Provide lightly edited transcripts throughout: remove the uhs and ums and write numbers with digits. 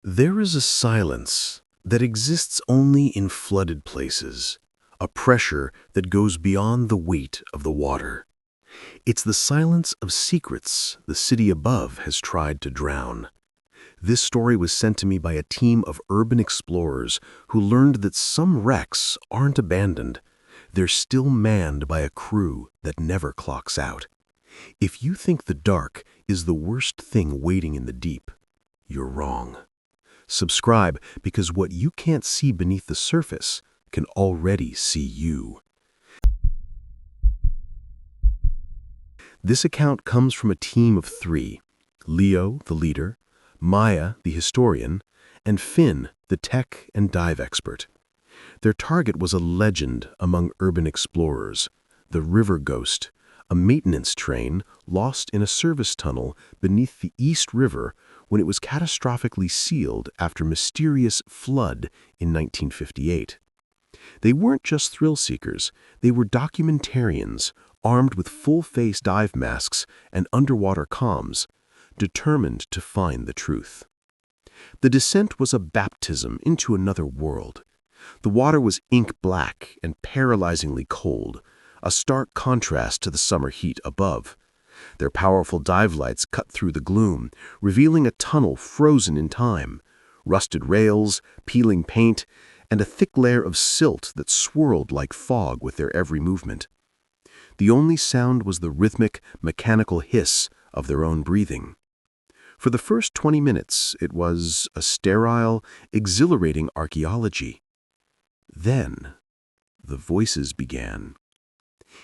There is a silence that exists only in flooded places, a pressure that goes beyond the weight of the water. It's the silence of secrets the city above has tried to drown. This story was sent to me by a team of urban explorers who learned that some wrecks aren't abandoned. They're still manned by a crew that never clocks out. If you think the dark is the worst thing waiting in the deep, you're wrong. Subscribe, because what you can't see beneath the surface can already see you. This account comes from a team of 3: Leo, the leader, Maya, the historian, and Finn, the tech and dive expert. Their target was a legend among urban explorers, the River Ghost, a maintenance train lost in a service tunnel beneath the East River when it was catastrophically sealed after a mysterious flood in 1958. They weren't just thrill-seekers, they were documentarians, armed with full-face dive masks and underwater comms, determined to find the truth. The descent was a baptism into another world. The water was ink black and paralyzingly cold, a stark contrast to the summer heat above. Their powerful dive lights cut through the gloom, revealing a tunnel frozen in time, rusted rails, peeling paint, and a thick layer of silt that swirled like fog with their every movement. The only sound was the rhythmic, mechanical hiss of their own breathing. For the first 20 minutes, it was a sterile, exhilarating archaeology. Then, the voices began.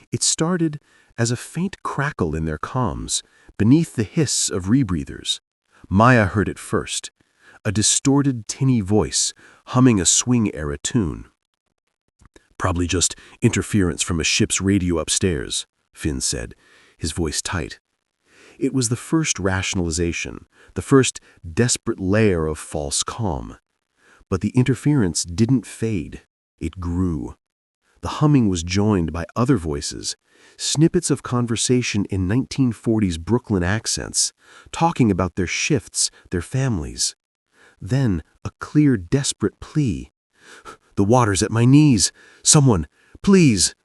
It started as a faint crackle in their comms, beneath the hiss of rebreathers. Maya heard it first, a distorted, tinny voice humming a swing-era tune. "Probably just interference from a ship's radio upstairs," Finn said, his voice tight. It was the first rationalization, the first desperate layer of false calm. But the interference didn't fade. It grew. The humming was joined by other voices, snippets of conversation in 1940s Brooklyn accents, talking about their shifts, their families. Then a clear, desperate plea. "The water's at my knees! Someone, please!"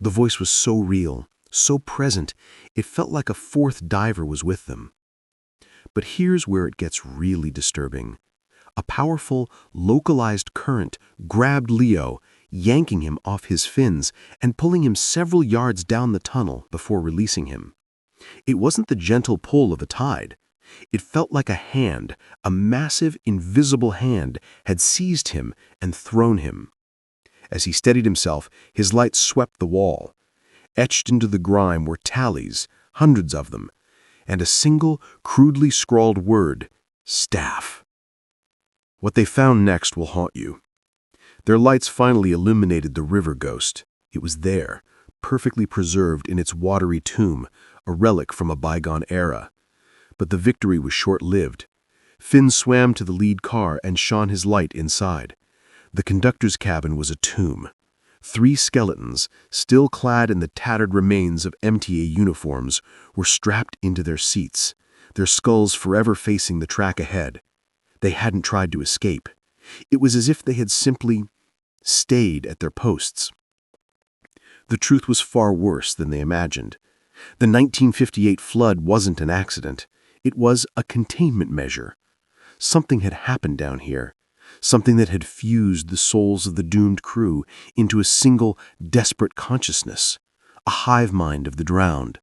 The voice was so real, so present, it felt like a fourth diver was with them. But here's where it gets really disturbing. A powerful, localized current grabbed Leo, yanking him off his fins and pulling him several yards down the tunnel before releasing him. It wasn't the gentle pull of a tide. It felt like a hand, a massive, invisible hand, had seized him and thrown him. As he steadied himself, his light swept the wall. Etched into the grime were tallies, hundreds of them, and a single, crudely scrawled word: staff. What they found next will haunt you. Their lights finally illuminated the River Ghost. It was there, perfectly preserved in its watery tomb, a relic from a bygone era. But the victory was short-lived. Finn swam to the lead car and shone his light inside. The conductor's cabin was a tomb. 3 skeletons, still clad in the tattered remains of MTA uniforms, were strapped into their seats, their skulls forever facing the track ahead. They hadn't tried to escape. It was as if they had simply stayed at their posts. The truth was far worse than they imagined. The 1958 flood wasn't an accident. It was a containment measure. Something had happened down here, something that had fused the souls of the doomed crew into a single, desperate consciousness, a hive mind of the drowned.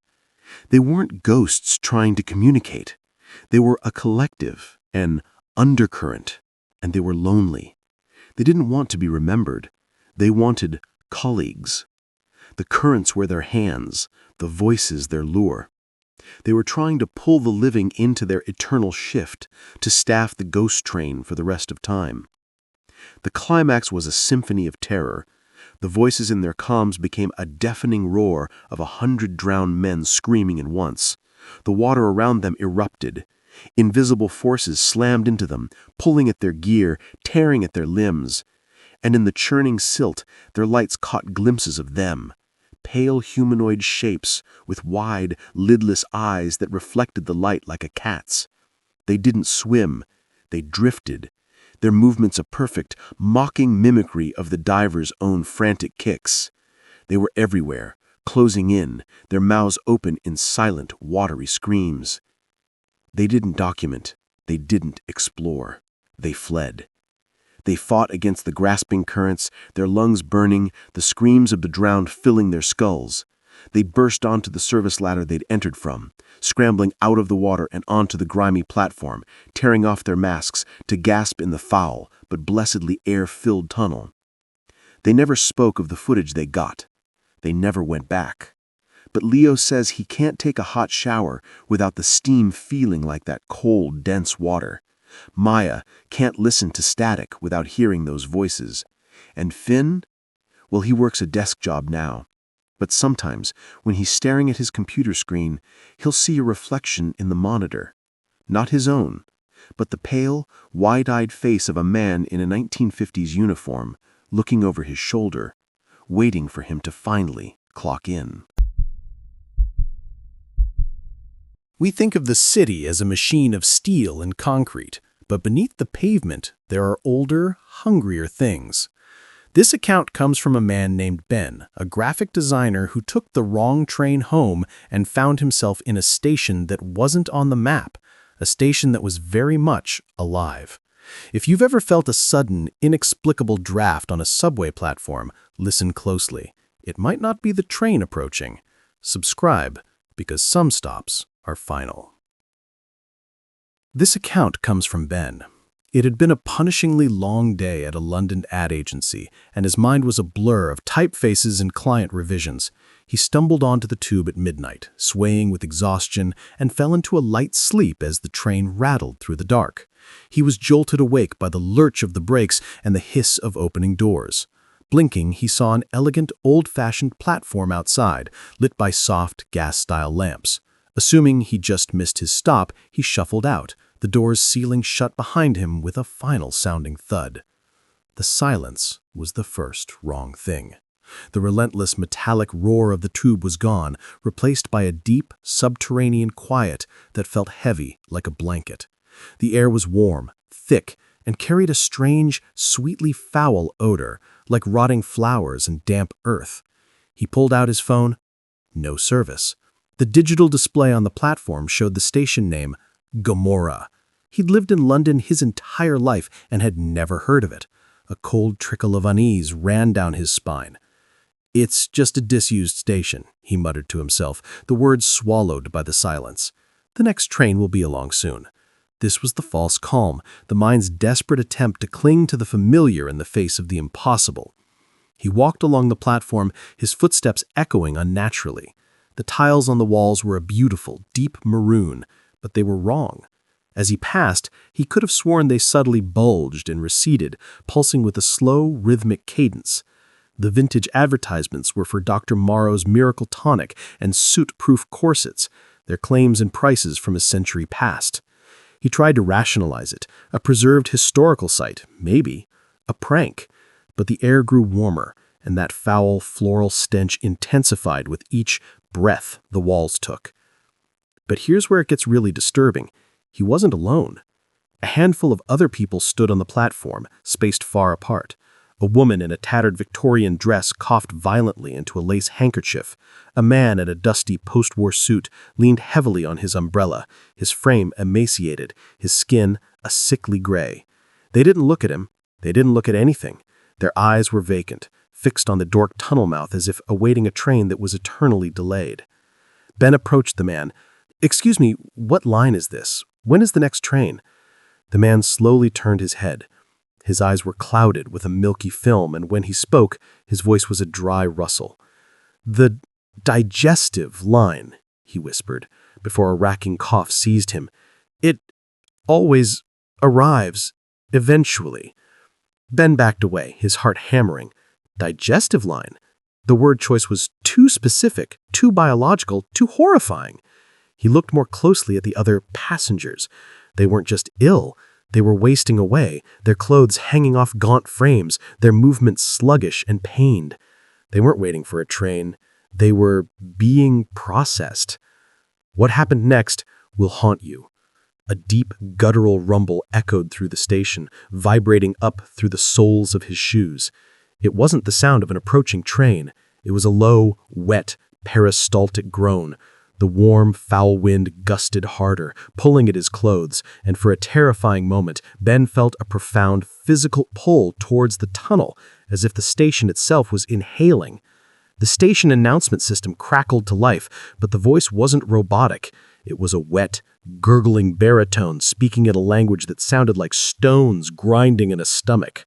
They weren't ghosts trying to communicate. They were a collective, an undercurrent, and they were lonely. They didn't want to be remembered. They wanted colleagues. The currents were their hands, the voices their lure. They were trying to pull the living into their eternal shift, to staff the ghost train for the rest of time. The climax was a symphony of terror. The voices in their comms became a deafening roar of 100 drowned men screaming at once. The water around them erupted. Invisible forces slammed into them, pulling at their gear, tearing at their limbs. And in the churning silt, their lights caught glimpses of them. Pale humanoid shapes with wide, lidless eyes that reflected the light like a cat's. They didn't swim. They drifted, their movements a perfect, mocking mimicry of the diver's own frantic kicks. They were everywhere, closing in, their mouths open in silent, watery screams. They didn't document. They didn't explore. They fled. They fought against the grasping currents, their lungs burning, the screams of the drowned filling their skulls. They burst onto the service ladder they'd entered from, scrambling out of the water and onto the grimy platform, tearing off their masks to gasp in the foul but blessedly air-filled tunnel. They never spoke of the footage they got. They never went back. But Leo says he can't take a hot shower without the steam feeling like that cold, dense water. Maya can't listen to static without hearing those voices. And Finn? Well, he works a desk job now. But sometimes, when he's staring at his computer screen, he'll see a reflection in the monitor. Not his own, but the pale, wide-eyed face of a man in a 1950s uniform, looking over his shoulder, waiting for him to finally clock in. We think of the city as a machine of steel and concrete, but beneath the pavement, there are older, hungrier things. This account comes from a man named Ben, a graphic designer who took the wrong train home and found himself in a station that wasn't on the map, a station that was very much alive. If you've ever felt a sudden, inexplicable draft on a subway platform, listen closely. It might not be the train approaching. Subscribe, because some stops are final. This account comes from Ben. It had been a punishingly long day at a London ad agency, and his mind was a blur of typefaces and client revisions. He stumbled onto the tube at midnight, swaying with exhaustion, and fell into a light sleep as the train rattled through the dark. He was jolted awake by the lurch of the brakes and the hiss of opening doors. Blinking, he saw an elegant, old-fashioned platform outside, lit by soft, gas-style lamps. Assuming he just missed his stop, he shuffled out, the doors sealing shut behind him with a final-sounding thud. The silence was the first wrong thing. The relentless metallic roar of the tube was gone, replaced by a deep, subterranean quiet that felt heavy like a blanket. The air was warm, thick, and carried a strange, sweetly foul odor, like rotting flowers and damp earth. He pulled out his phone. No service. The digital display on the platform showed the station name, Gomorrah. He'd lived in London his entire life and had never heard of it. A cold trickle of unease ran down his spine. "It's just a disused station," he muttered to himself, the words swallowed by the silence. "The next train will be along soon." This was the false calm, the mind's desperate attempt to cling to the familiar in the face of the impossible. He walked along the platform, his footsteps echoing unnaturally. The tiles on the walls were a beautiful, deep maroon, but they were wrong. As he passed, he could have sworn they subtly bulged and receded, pulsing with a slow, rhythmic cadence. The vintage advertisements were for Dr. Morrow's Miracle Tonic and suit-proof corsets, their claims and prices from a century past. He tried to rationalize it, a preserved historical site, maybe, a prank. But the air grew warmer, and that foul, floral stench intensified with each breath the walls took. But here's where it gets really disturbing. He wasn't alone. A handful of other people stood on the platform, spaced far apart. A woman in a tattered Victorian dress coughed violently into a lace handkerchief. A man in a dusty post-war suit leaned heavily on his umbrella, his frame emaciated, his skin a sickly gray. They didn't look at him. They didn't look at anything. Their eyes were vacant, fixed on the Dork tunnel mouth as if awaiting a train that was eternally delayed. Ben approached the man. "Excuse me, what line is this? When is the next train?" The man slowly turned his head. His eyes were clouded with a milky film, and when he spoke, his voice was a dry rustle. "The digestive line," he whispered, before a racking cough seized him. "It always arrives, eventually." Ben backed away, his heart hammering. Digestive line? The word choice was too specific, too biological, too horrifying. He looked more closely at the other passengers. They weren't just ill. They were wasting away, their clothes hanging off gaunt frames, their movements sluggish and pained. They weren't waiting for a train. They were being processed. What happened next will haunt you. A deep, guttural rumble echoed through the station, vibrating up through the soles of his shoes. It wasn't the sound of an approaching train. It was a low, wet, peristaltic groan. The warm, foul wind gusted harder, pulling at his clothes, and for a terrifying moment, Ben felt a profound physical pull towards the tunnel, as if the station itself was inhaling. The station announcement system crackled to life, but the voice wasn't robotic. It was a wet, gurgling baritone speaking in a language that sounded like stones grinding in a stomach.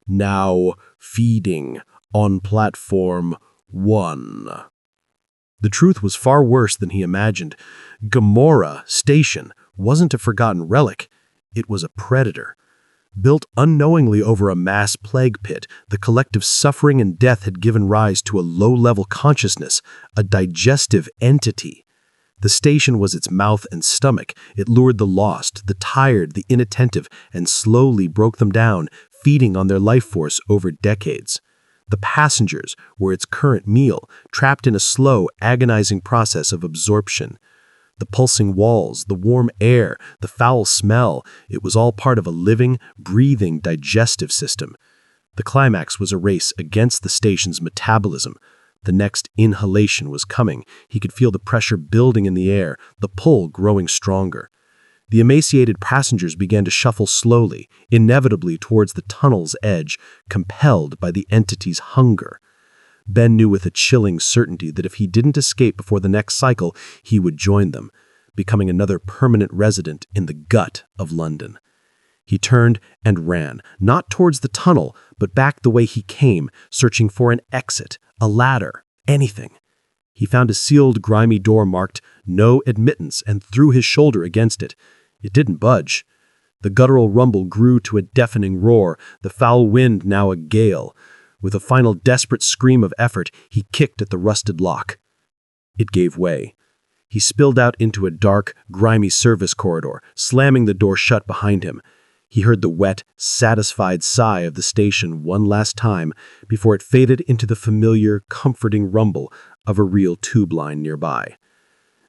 Now feeding on platform 1. The truth was far worse than he imagined. Gomorrah Station wasn't a forgotten relic. It was a predator. Built unknowingly over a mass plague pit, the collective suffering and death had given rise to a low-level consciousness, a digestive entity. The station was its mouth and stomach. It lured the lost, the tired, the inattentive, and slowly broke them down, feeding on their life force over decades. The passengers were its current meal, trapped in a slow, agonizing process of absorption. The pulsing walls, the warm air, the foul smell, it was all part of a living, breathing digestive system. The climax was a race against the station's metabolism. The next inhalation was coming. He could feel the pressure building in the air, the pull growing stronger. The emaciated passengers began to shuffle slowly, inevitably towards the tunnel's edge, compelled by the entity's hunger. Ben knew with a chilling certainty that if he didn't escape before the next cycle, he would join them, becoming another permanent resident in the gut of London. He turned and ran, not towards the tunnel, but back the way he came, searching for an exit, a ladder, anything. He found a sealed, grimy door marked "No Admittance" and threw his shoulder against it. It didn't budge. The guttural rumble grew to a deafening roar, the foul wind now a gale. With a final desperate scream of effort, he kicked at the rusted lock. It gave way. He spilled out into a dark, grimy service corridor, slamming the door shut behind him. He heard the wet, satisfied sigh of the station one last time before it faded into the familiar, comforting rumble of a real tube line nearby.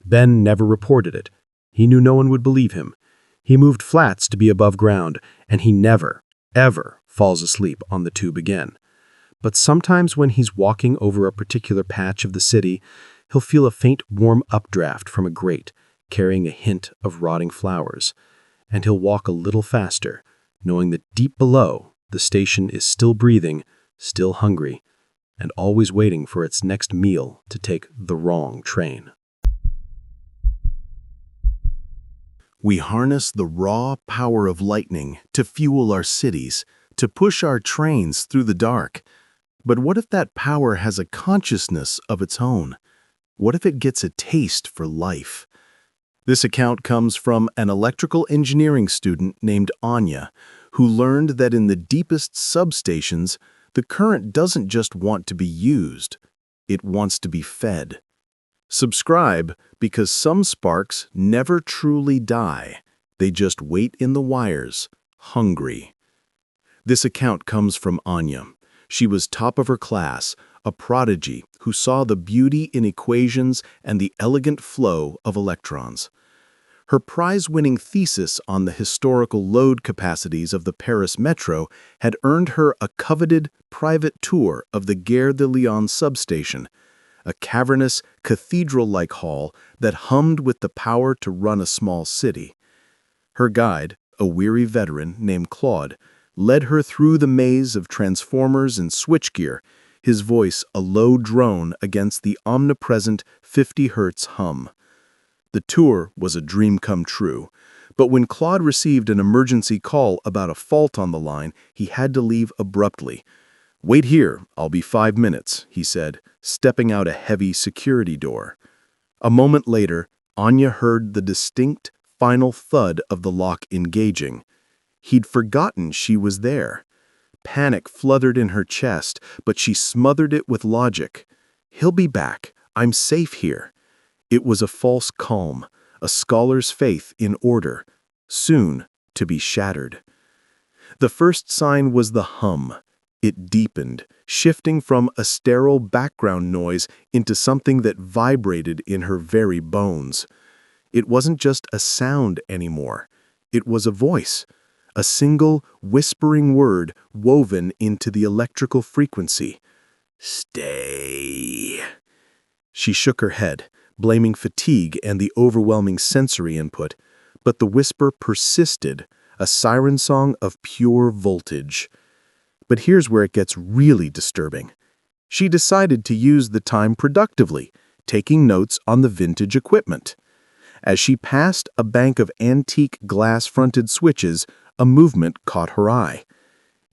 Ben never reported it. He knew no one would believe him. He moved flats to be above ground, and he never, ever falls asleep on the tube again. But sometimes when he's walking over a particular patch of the city, he'll feel a faint warm updraft from a grate, carrying a hint of rotting flowers. And he'll walk a little faster, knowing that deep below, the station is still breathing, still hungry, and always waiting for its next meal to take the wrong train. We harness the raw power of lightning to fuel our cities, to push our trains through the dark. But what if that power has a consciousness of its own? What if it gets a taste for life? This account comes from an electrical engineering student named Anya, who learned that in the deepest substations, the current doesn't just want to be used, it wants to be fed. Subscribe because some sparks never truly die. They just wait in the wires, hungry. This account comes from Anya. She was top of her class, a prodigy who saw the beauty in equations and the elegant flow of electrons. Her prize-winning thesis on the historical load capacities of the Paris Metro had earned her a coveted private tour of the Gare de Lyon substation, a cavernous, cathedral-like hall that hummed with the power to run a small city. Her guide, a weary veteran named Claude, led her through the maze of transformers and switchgear, his voice a low drone against the omnipresent 50 Hz hum. The tour was a dream come true, but when Claude received an emergency call about a fault on the line, he had to leave abruptly. "Wait here, I'll be 5 minutes," he said, stepping out a heavy security door. A moment later, Anya heard the distinct, final thud of the lock engaging. He'd forgotten she was there. Panic flooded in her chest, but she smothered it with logic. "He'll be back. I'm safe here." It was a false calm, a scholar's faith in order, soon to be shattered. The first sign was the hum. It deepened, shifting from a sterile background noise into something that vibrated in her very bones. It wasn't just a sound anymore. It was a voice, a single, whispering word woven into the electrical frequency. Stay. She shook her head, blaming fatigue and the overwhelming sensory input, but the whisper persisted, a siren song of pure voltage. But here's where it gets really disturbing. She decided to use the time productively, taking notes on the vintage equipment. As she passed a bank of antique glass-fronted switches, a movement caught her eye.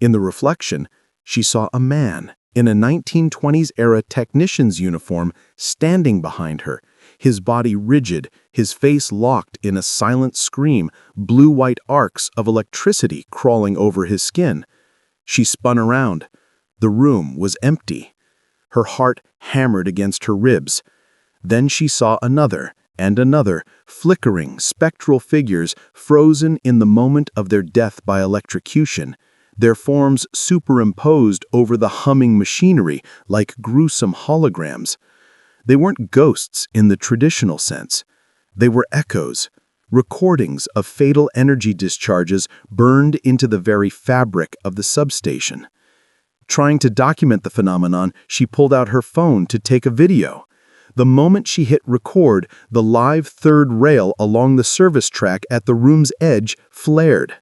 In the reflection, she saw a man in a 1920s-era technician's uniform standing behind her, his body rigid, his face locked in a silent scream, blue-white arcs of electricity crawling over his skin. She spun around. The room was empty. Her heart hammered against her ribs. Then she saw another and another, flickering, spectral figures frozen in the moment of their death by electrocution, their forms superimposed over the humming machinery like gruesome holograms. They weren't ghosts in the traditional sense. They were echoes, recordings of fatal energy discharges burned into the very fabric of the substation. Trying to document the phenomenon, she pulled out her phone to take a video. The moment she hit record, the live third rail along the service track at the room's edge flared.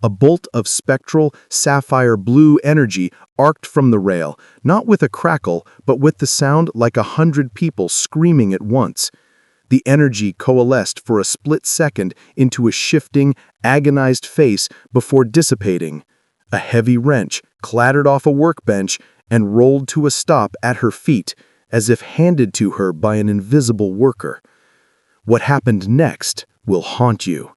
A bolt of spectral, sapphire blue energy arced from the rail, not with a crackle, but with the sound like 100 people screaming at once. The energy coalesced for a split second into a shifting, agonized face before dissipating. A heavy wrench clattered off a workbench and rolled to a stop at her feet, as if handed to her by an invisible worker. What happened next will haunt you.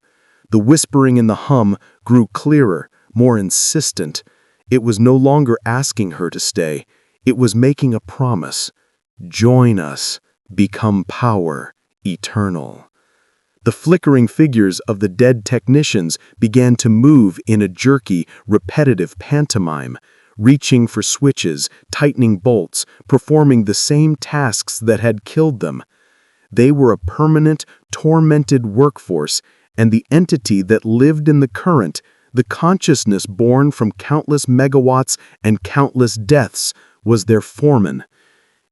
The whispering in the hum grew clearer, more insistent. It was no longer asking her to stay. It was making a promise. Join us. Become power. Eternal. The flickering figures of the dead technicians began to move in a jerky, repetitive pantomime, reaching for switches, tightening bolts, performing the same tasks that had killed them. They were a permanent, tormented workforce, and the entity that lived in the current, the consciousness born from countless megawatts and countless deaths, was their foreman.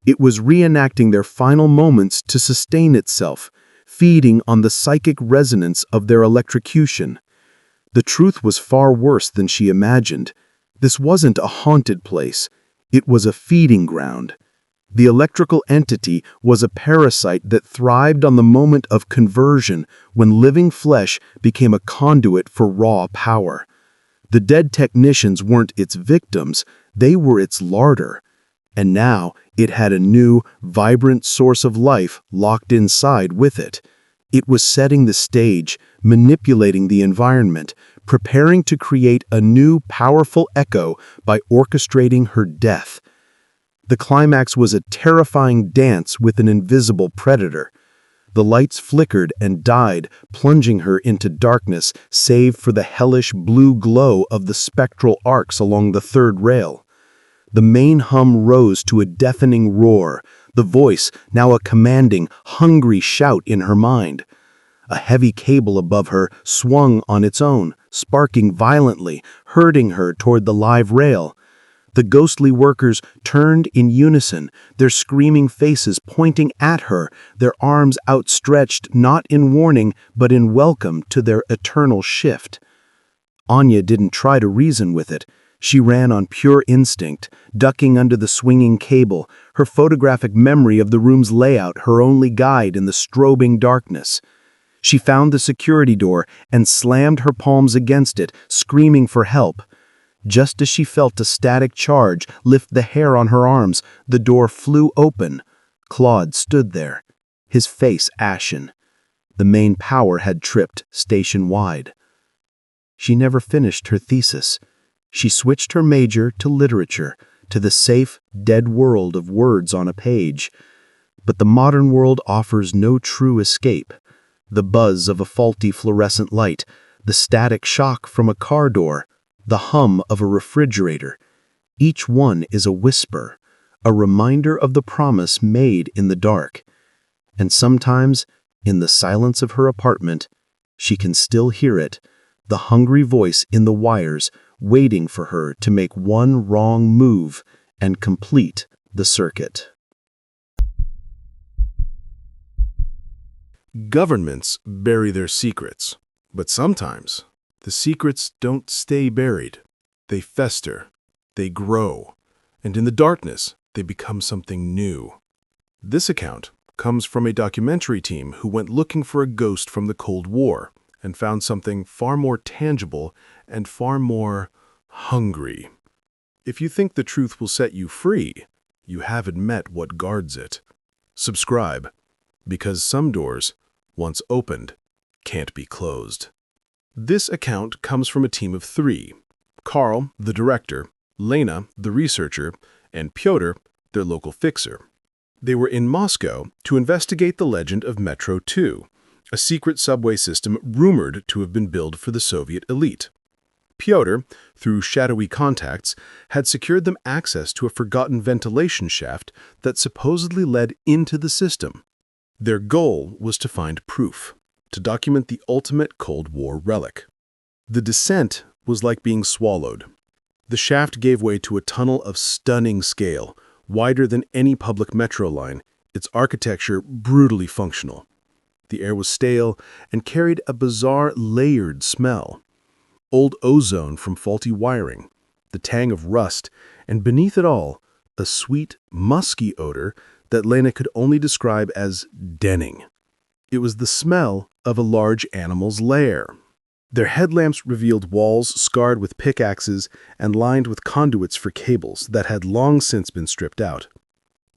It was reenacting their final moments to sustain itself, feeding on the psychic resonance of their electrocution. The truth was far worse than she imagined. This wasn't a haunted place. It was a feeding ground. The electrical entity was a parasite that thrived on the moment of conversion when living flesh became a conduit for raw power. The dead technicians weren't its victims, they were its larder. And now it had a new, vibrant source of life locked inside with it. It was setting the stage, manipulating the environment, preparing to create a new, powerful echo by orchestrating her death. The climax was a terrifying dance with an invisible predator. The lights flickered and died, plunging her into darkness, save for the hellish blue glow of the spectral arcs along the third rail. The main hum rose to a deafening roar, the voice now a commanding, hungry shout in her mind. A heavy cable above her swung on its own, sparking violently, hurting her toward the live rail. The ghostly workers turned in unison, their screaming faces pointing at her, their arms outstretched not in warning but in welcome to their eternal shift. Anya didn't try to reason with it. She ran on pure instinct, ducking under the swinging cable, her photographic memory of the room's layout her only guide in the strobing darkness. She found the security door and slammed her palms against it, screaming for help. Just as she felt a static charge lift the hair on her arms, the door flew open. Claude stood there, his face ashen. The main power had tripped station-wide. She never finished her thesis. She switched her major to literature, to the safe, dead world of words on a page. But the modern world offers no true escape. The buzz of a faulty fluorescent light, the static shock from a car door, the hum of a refrigerator. Each one is a whisper, a reminder of the promise made in the dark. And sometimes In the silence of her apartment, she can still hear it, the hungry voice in the wires waiting for her to make one wrong move and complete the circuit. Governments bury their secrets, but sometimes the secrets don't stay buried. They fester, they grow, and in the darkness, they become something new. This account comes from a documentary team who went looking for a ghost from the Cold War and found something far more tangible and far more hungry. If you think the truth will set you free, you haven't met what guards it. Subscribe, because some doors, once opened, can't be closed. This account comes from a team of 3. Carl, the director, Lena, the researcher, and Pyotr, their local fixer. They were in Moscow to investigate the legend of Metro 2, a secret subway system rumored to have been built for the Soviet elite. Pyotr, through shadowy contacts, had secured them access to a forgotten ventilation shaft that supposedly led into the system. Their goal was to find proof, to document the ultimate Cold War relic. The descent was like being swallowed. The shaft gave way to a tunnel of stunning scale, wider than any public metro line, its architecture brutally functional. The air was stale and carried a bizarre layered smell. Old ozone from faulty wiring, the tang of rust, and beneath it all, a sweet, musky odor that Lena could only describe as denning. It was the smell of a large animal's lair. Their headlamps revealed walls scarred with pickaxes and lined with conduits for cables that had long since been stripped out.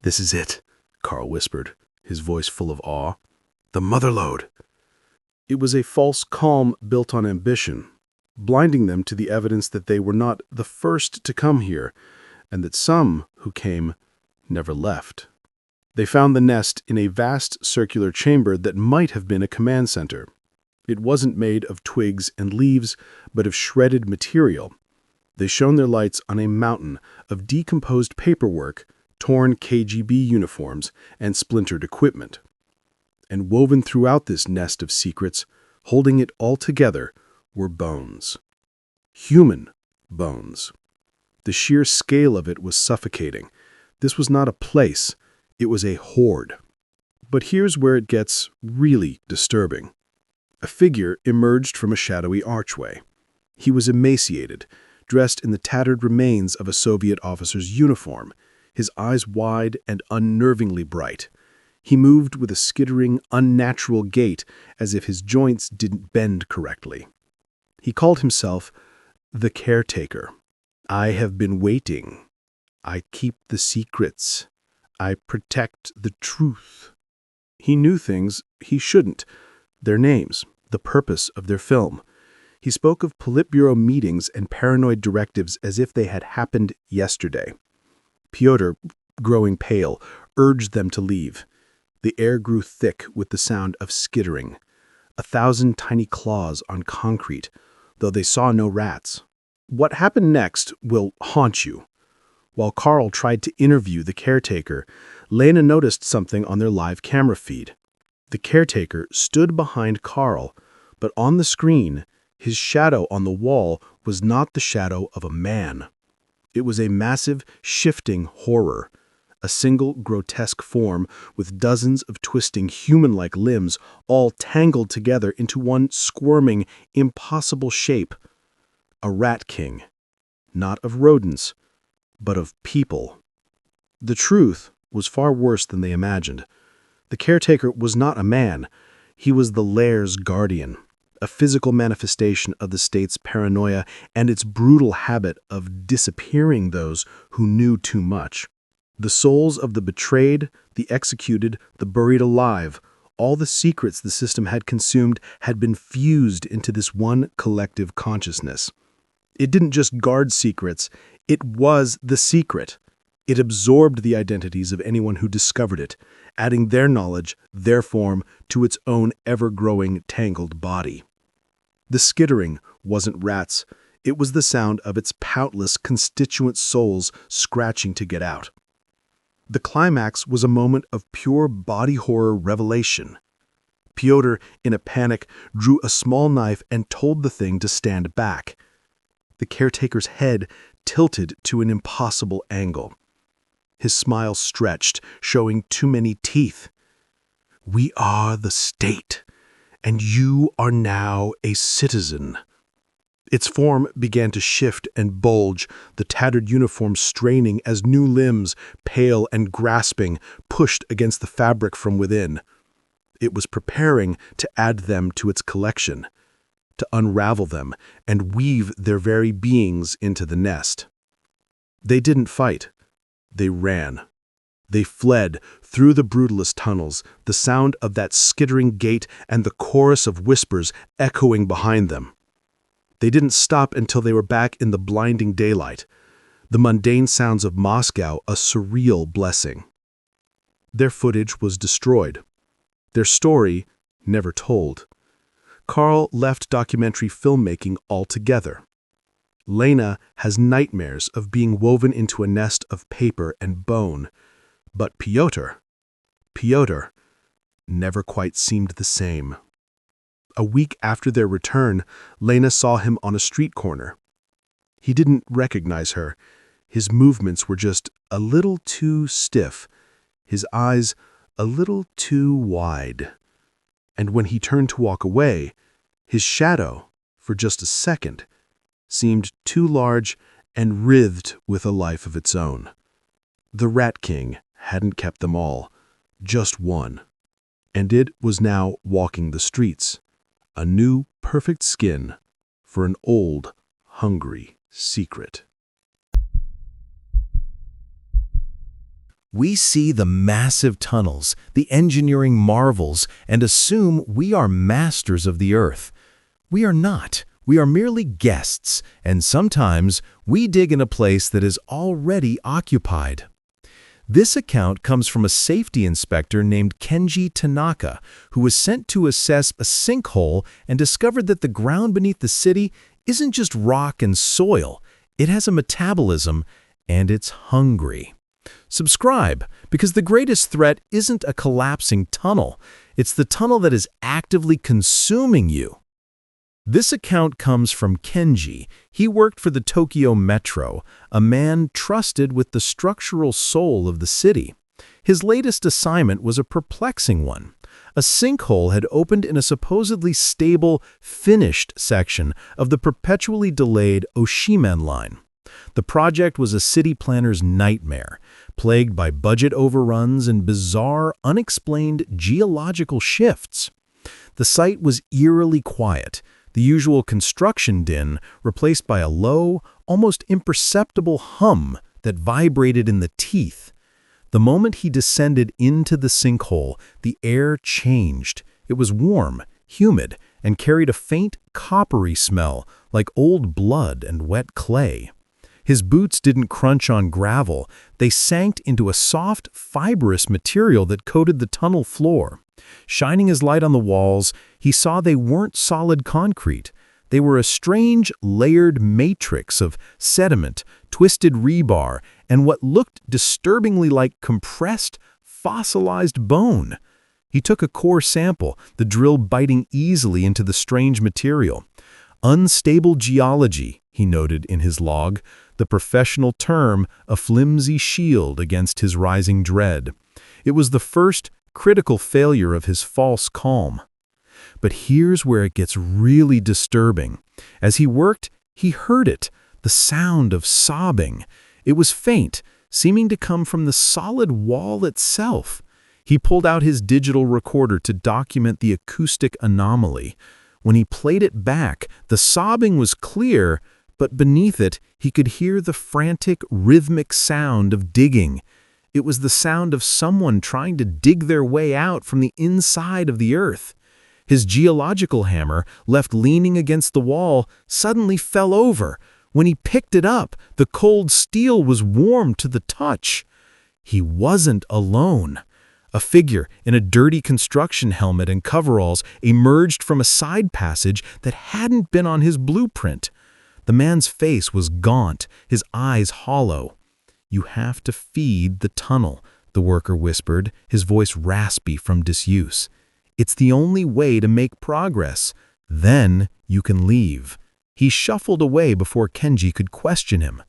"This is it," Carl whispered, his voice full of awe. "The motherlode." It was a false calm built on ambition, blinding them to the evidence that they were not the first to come here, and that some who came never left. They found the nest in a vast circular chamber that might have been a command center. It wasn't made of twigs and leaves, but of shredded material. They shone their lights on a mountain of decomposed paperwork, torn KGB uniforms, and splintered equipment. And woven throughout this nest of secrets, holding it all together, were bones. Human bones. The sheer scale of it was suffocating. This was not a place, it was a horde. But here's where it gets really disturbing. A figure emerged from a shadowy archway. He was emaciated, dressed in the tattered remains of a Soviet officer's uniform, his eyes wide and unnervingly bright. He moved with a skittering, unnatural gait, as if his joints didn't bend correctly. He called himself the caretaker. "I have been waiting. I keep the secrets. I protect the truth." He knew things he shouldn't, their names, the purpose of their film. He spoke of Politburo meetings and paranoid directives as if they had happened yesterday. Pyotr, growing pale, urged them to leave. The air grew thick with the sound of skittering. 1,000 tiny claws on concrete, though they saw no rats. What happened next will haunt you. While Carl tried to interview the caretaker, Lena noticed something on their live camera feed. The caretaker stood behind Carl, but on the screen, his shadow on the wall was not the shadow of a man. It was a massive, shifting horror, a single grotesque form with dozens of twisting human-like limbs all tangled together into one squirming, impossible shape. A rat king, not of rodents, but of people. The truth was far worse than they imagined. The caretaker was not a man. He was the Lair's guardian, a physical manifestation of the state's paranoia and its brutal habit of disappearing those who knew too much. The souls of the betrayed, the executed, the buried alive, all the secrets the system had consumed had been fused into this one collective consciousness. It didn't just guard secrets, it was the secret. It absorbed the identities of anyone who discovered it, adding their knowledge, their form, to its own ever-growing, tangled body. The skittering wasn't rats, it was the sound of its countless constituent souls scratching to get out. The climax was a moment of pure body horror revelation. Pyotr, in a panic, drew a small knife and told the thing to stand back. The caretaker's head tilted to an impossible angle. His smile stretched, showing too many teeth. "We are the state, and you are now a citizen." Its form began to shift and bulge, the tattered uniform straining as new limbs, pale and grasping, pushed against the fabric from within. It was preparing to add them to its collection, to unravel them and weave their very beings into the nest. They didn't fight. They ran. They fled through the brutalist tunnels, the sound of that skittering gate and the chorus of whispers echoing behind them. They didn't stop until they were back in the blinding daylight, the mundane sounds of Moscow a surreal blessing. Their footage was destroyed. Their story never told. Carl left documentary filmmaking altogether. Lena has nightmares of being woven into a nest of paper and bone. But Pyotr never quite seemed the same. A week after their return, Lena saw him on a street corner. He didn't recognize her. His movements were just a little too stiff, his eyes a little too wide. And when he turned to walk away, his shadow, for just a second, seemed too large and writhed with a life of its own. The Rat King hadn't kept them all, just one. And it was now walking the streets, a new perfect skin for an old, hungry secret. We see the massive tunnels, the engineering marvels, and assume we are masters of the earth. We are not. We are merely guests, and sometimes we dig in a place that is already occupied. This account comes from a safety inspector named Kenji Tanaka, who was sent to assess a sinkhole and discovered that the ground beneath the city isn't just rock and soil. It has a metabolism, and it's hungry. Subscribe, because the greatest threat isn't a collapsing tunnel. It's the tunnel that is actively consuming you. This account comes from Kenji. He worked for the Tokyo Metro, a man trusted with the structural soul of the city. His latest assignment was a perplexing one. A sinkhole had opened in a supposedly stable, finished section of the perpetually delayed Oshimen line. The project was a city planner's nightmare, plagued by budget overruns and bizarre, unexplained geological shifts. The site was eerily quiet, the usual construction din replaced by a low, almost imperceptible hum that vibrated in the teeth. The moment he descended into the sinkhole, the air changed. It was warm, humid, and carried a faint, coppery smell, like old blood and wet clay. His boots didn't crunch on gravel. They sank into a soft, fibrous material that coated the tunnel floor. Shining his light on the walls, he saw they weren't solid concrete. They were a strange, layered matrix of sediment, twisted rebar, and what looked disturbingly like compressed, fossilized bone. He took a core sample, the drill biting easily into the strange material. Unstable geology, he noted in his log, the professional term a flimsy shield against his rising dread. It was the first critical failure of his false calm. But here's where it gets really disturbing. As he worked, he heard it, the sound of sobbing. It was faint, seeming to come from the solid wall itself. He pulled out his digital recorder to document the acoustic anomaly. When he played it back, the sobbing was clear, but beneath it, he could hear the frantic, rhythmic sound of digging. It was the sound of someone trying to dig their way out from the inside of the earth. His geological hammer, left leaning against the wall, suddenly fell over. When he picked it up, the cold steel was warm to the touch. He wasn't alone. A figure in a dirty construction helmet and coveralls emerged from a side passage that hadn't been on his blueprint. The man's face was gaunt, his eyes hollow. "You have to feed the tunnel," the worker whispered, his voice raspy from disuse. It's the only way to make progress. Then you can leave." He shuffled away before Kenji could question him.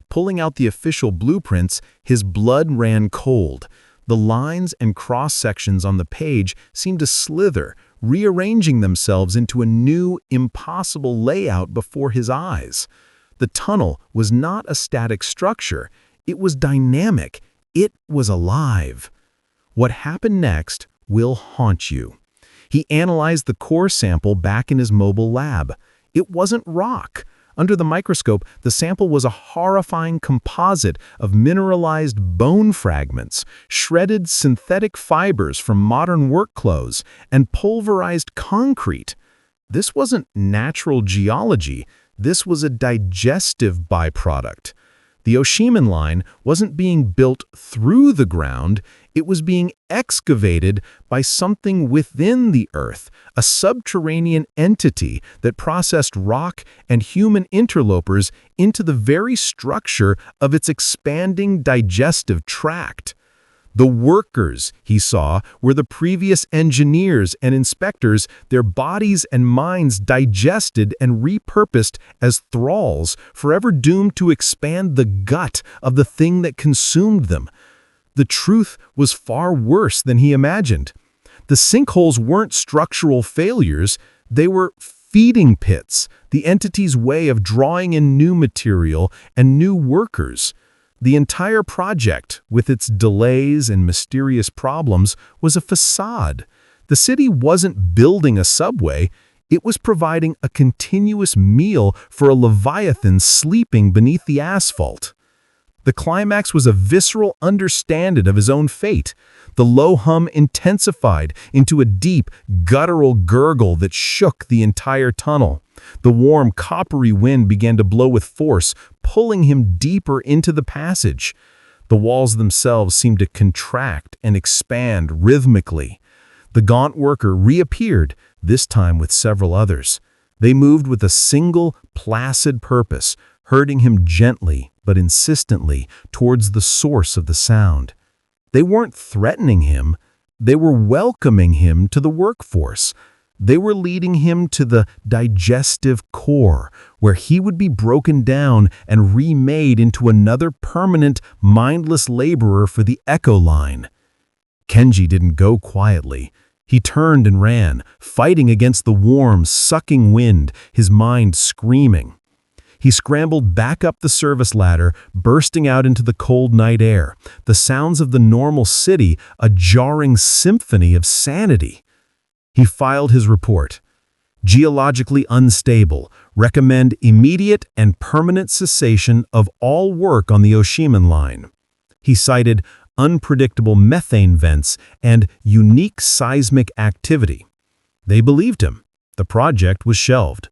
Pulling out the official blueprints, his blood ran cold. The lines and cross-sections on the page seemed to slither, rearranging themselves into a new, impossible layout before his eyes. The tunnel was not a static structure. It was dynamic. It was alive. What happened next will haunt you. He analyzed the core sample back in his mobile lab. It wasn't rock. Under the microscope, the sample was a horrifying composite of mineralized bone fragments, shredded synthetic fibers from modern work clothes, and pulverized concrete. This wasn't natural geology. This was a digestive byproduct. The Oshiman line wasn't being built through the ground, it was being excavated by something within the earth, a subterranean entity that processed rock and human interlopers into the very structure of its expanding digestive tract. The workers, he saw, were the previous engineers and inspectors, their bodies and minds digested and repurposed as thralls, forever doomed to expand the gut of the thing that consumed them. The truth was far worse than he imagined. The sinkholes weren't structural failures, they were feeding pits, the entity's way of drawing in new material and new workers. The entire project, with its delays and mysterious problems, was a facade. The city wasn't building a subway, it was providing a continuous meal for a leviathan sleeping beneath the asphalt. The climax was a visceral understanding of his own fate. The low hum intensified into a deep, guttural gurgle that shook the entire tunnel. The warm, coppery wind began to blow with force, pulling him deeper into the passage. The walls themselves seemed to contract and expand rhythmically. The gaunt worker reappeared, this time with several others. They moved with a single, placid purpose, herding him gently but insistently towards the source of the sound. They weren't threatening him, they were welcoming him to the workforce. They were leading him to the digestive core, where he would be broken down and remade into another permanent, mindless laborer for the Echo Line. Kenji didn't go quietly. He turned and ran, fighting against the warm, sucking wind, his mind screaming. He scrambled back up the service ladder, bursting out into the cold night air, the sounds of the normal city a jarring symphony of sanity. He filed his report. Geologically unstable, recommend immediate and permanent cessation of all work on the Oshiman line. He cited unpredictable methane vents and unique seismic activity. They believed him. The project was shelved.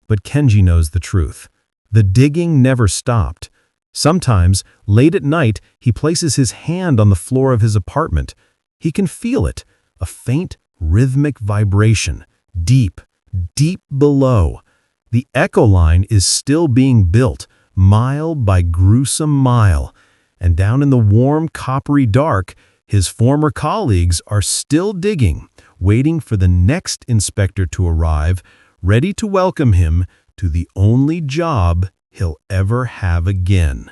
But Kenji knows the truth. The digging never stopped. Sometimes, late at night, he places his hand on the floor of his apartment. He can feel it, a faint, rhythmic vibration, deep, deep below. The Echo Line is still being built, mile by gruesome mile, and down in the warm, coppery dark, his former colleagues are still digging, waiting for the next inspector to arrive, ready to welcome him to the only job he'll ever have again.